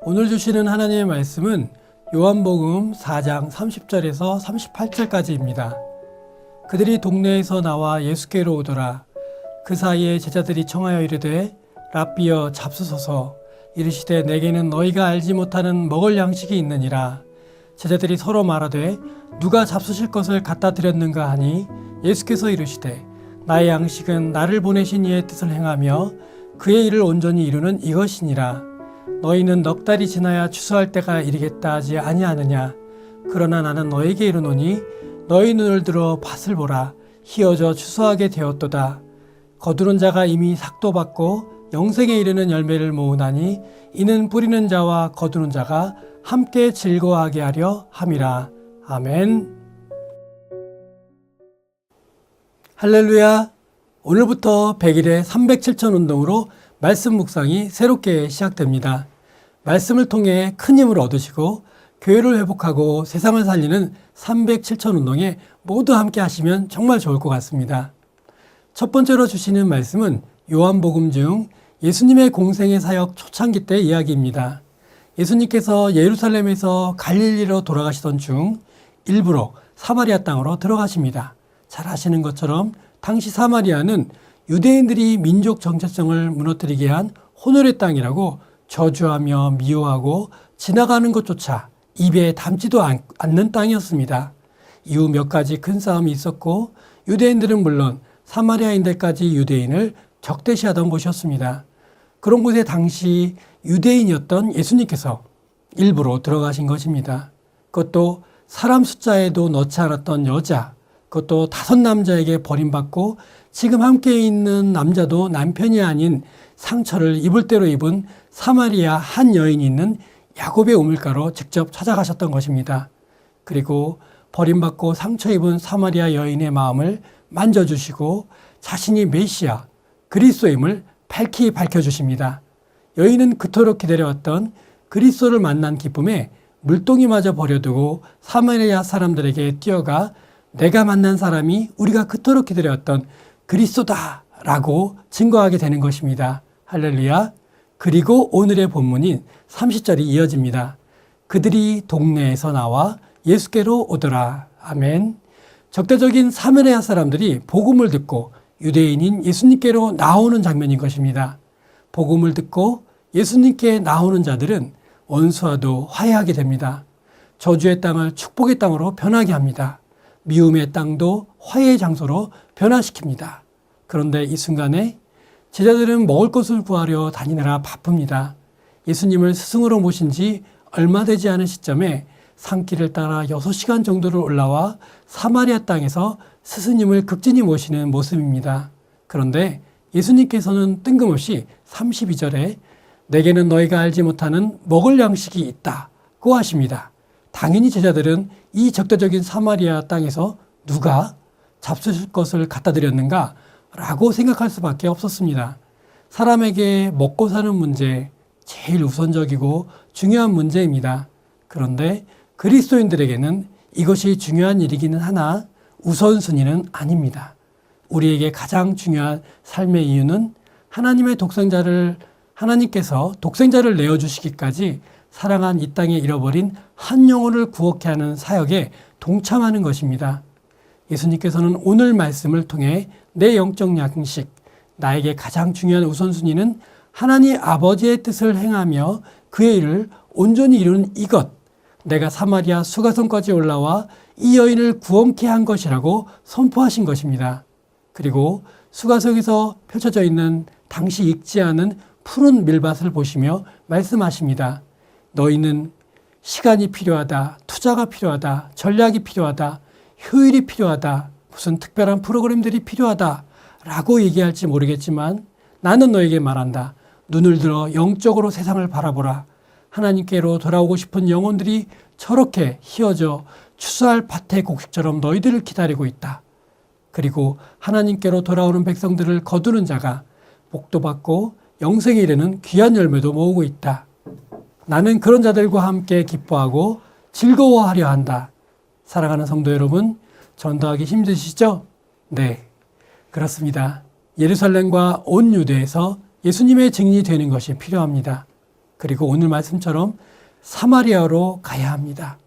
오늘 주시는 하나님의 말씀은 요한복음 4장 30절에서 38절까지입니다. 그들이 동네에서 나와 예수께로 오더라. 그 사이에 제자들이 청하여 이르되 랍비여 잡수소서. 이르시되 내게는 너희가 알지 못하는 먹을 양식이 있느니라. 제자들이 서로 말하되 누가 잡수실 것을 갖다 드렸는가 하니 예수께서 이르시되 나의 양식은 나를 보내신 이의 뜻을 행하며 그의 일을 온전히 이루는 이것이니라. 너희는 넉 달이 지나야 추수할 때가 이르겠다 하지 아니하느냐. 그러나 나는 너에게 이르노니 너희 눈을 들어 밭을 보라. 희어져 추수하게 되었도다. 거두는 자가 이미 삭도 받고 영생에 이르는 열매를 모으나니 이는 뿌리는 자와 거두는 자가 함께 즐거워하게 하려 함이라. 아멘. 할렐루야. 오늘부터 100일의 307천 운동으로 말씀 묵상이 새롭게 시작됩니다. 말씀을 통해 큰 힘을 얻으시고 교회를 회복하고 세상을 살리는 307천 운동에 모두 함께 하시면 정말 좋을 것 같습니다. 첫 번째로 주시는 말씀은 요한복음 중 예수님의 공생의 사역 초창기 때 이야기입니다. 예수님께서 예루살렘에서 갈릴리로 돌아가시던 중 일부러 사마리아 땅으로 들어가십니다. 잘 아시는 것처럼 당시 사마리아는 유대인들이 민족 정체성을 무너뜨리게 한 혼혈의 땅이라고 저주하며 미워하고 지나가는 것조차 입에 담지도 않는 땅이었습니다. 이후 몇 가지 큰 싸움이 있었고 유대인들은 물론 사마리아인들까지 유대인을 적대시하던 곳이었습니다. 그런 곳에 당시 유대인이었던 예수님께서 일부러 들어가신 것입니다. 그것도 사람 숫자에도 넣지 않았던 여자, 그것도 5 남자에게 버림받고 지금 함께 있는 남자도 남편이 아닌 상처를 입을 대로 입은 사마리아 한 여인이 있는 야곱의 우물가로 직접 찾아가셨던 것입니다. 그리고 버림받고 상처 입은 사마리아 여인의 마음을 만져주시고 자신이 메시아, 그리스도임을 밝히 밝혀주십니다. 여인은 그토록 기다려왔던 그리스도를 만난 기쁨에 물동이마저 버려두고 사마리아 사람들에게 뛰어가 내가 만난 사람이 우리가 그토록 기다려왔던 그리스도다 라고 증거하게 되는 것입니다. 할렐루야. 그리고 오늘의 본문인 30절이 이어집니다. 그들이 동네에서 나와 예수께로 오더라. 아멘. 적대적인 사마리아 사람들이 복음을 듣고 유대인인 예수님께로 나오는 장면인 것입니다. 복음을 듣고 예수님께 나오는 자들은 원수와도 화해하게 됩니다. 저주의 땅을 축복의 땅으로 변하게 합니다. 미움의 땅도 화해의 장소로 변화시킵니다. 그런데 이 순간에 제자들은 먹을 것을 구하려 다니느라 바쁩니다. 예수님을 스승으로 모신 지 얼마 되지 않은 시점에 산길을 따라 6시간 정도를 올라와 사마리아 땅에서 스승님을 극진히 모시는 모습입니다. 그런데 예수님께서는 뜬금없이 32절에 내게는 너희가 알지 못하는 먹을 양식이 있다고 하십니다. 당연히 제자들은 이 적대적인 사마리아 땅에서 누가 잡수실 것을 갖다 드렸는가 라고 생각할 수밖에 없었습니다. 사람에게 먹고 사는 문제, 제일 우선적이고 중요한 문제입니다. 그런데 그리스도인들에게는 이것이 중요한 일이기는 하나 우선순위는 아닙니다. 우리에게 가장 중요한 삶의 이유는 하나님께서 독생자를 내어주시기까지 사랑한 이 땅에 잃어버린 한 영혼을 구원케 하는 사역에 동참하는 것입니다. 예수님께서는 오늘 말씀을 통해 내 영적 양식, 나에게 가장 중요한 우선순위는 하나님 아버지의 뜻을 행하며 그의 일을 온전히 이루는 이것, 내가 사마리아 수가성까지 올라와 이 여인을 구원케 한 것이라고 선포하신 것입니다. 그리고 수가성에서 펼쳐져 있는 당시 익지 않은 푸른 밀밭을 보시며 말씀하십니다. 너희는 시간이 필요하다, 투자가 필요하다, 전략이 필요하다, 효율이 필요하다, 무슨 특별한 프로그램들이 필요하다 라고 얘기할지 모르겠지만 나는 너에게 말한다. 눈을 들어 영적으로 세상을 바라보라. 하나님께로 돌아오고 싶은 영혼들이 저렇게 희어져 추수할 밭의 곡식처럼 너희들을 기다리고 있다. 그리고 하나님께로 돌아오는 백성들을 거두는 자가 복도 받고 영생에 이르는 귀한 열매도 모으고 있다. 나는 그런 자들과 함께 기뻐하고 즐거워하려 한다. 사랑하는 성도 여러분, 전도하기 힘드시죠? 네, 그렇습니다. 예루살렘과 온 유대에서 예수님의 증인이 되는 것이 필요합니다. 그리고 오늘 말씀처럼 사마리아로 가야 합니다.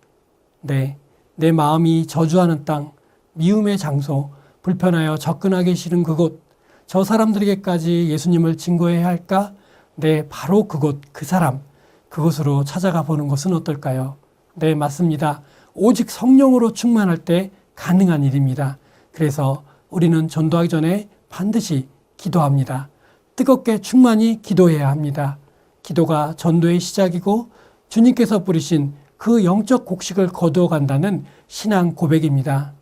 네, 내 마음이 저주하는 땅, 미움의 장소, 불편하여 접근하기 싫은 그곳, 저 사람들에게까지 예수님을 증거해야 할까? 네, 바로 그곳, 그 사람, 그곳으로 찾아가 보는 것은 어떨까요? 네, 맞습니다. 오직 성령으로 충만할 때 가능한 일입니다. 그래서 우리는 전도하기 전에 반드시 기도합니다. 뜨겁게 충만히 기도해야 합니다. 기도가 전도의 시작이고 주님께서 부르신 그 영적 곡식을 거두어 간다는 신앙 고백입니다.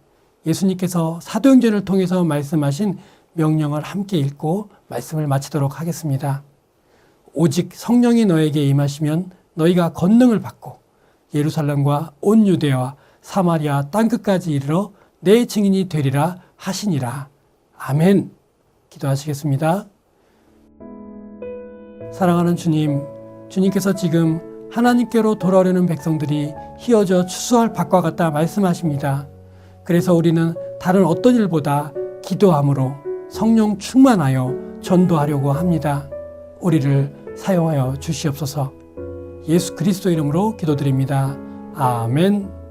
예수님께서 사도행전을 통해서 말씀하신 명령을 함께 읽고 말씀을 마치도록 하겠습니다. 오직 성령이 너에게 임하시면 너희가 권능을 받고 예루살렘과 온 유대와 사마리아 땅끝까지 이르러 내 증인이 되리라 하시니라. 아멘. 기도하시겠습니다. 사랑하는 주님, 주님께서 지금 하나님께로 돌아오려는 백성들이 휘어져 추수할 밭과 같다 말씀하십니다. 그래서 우리는 다른 어떤 일보다 기도함으로 성령 충만하여 전도하려고 합니다. 우리를 사용하여 주시옵소서. 예수 그리스도 이름으로 기도드립니다. 아멘.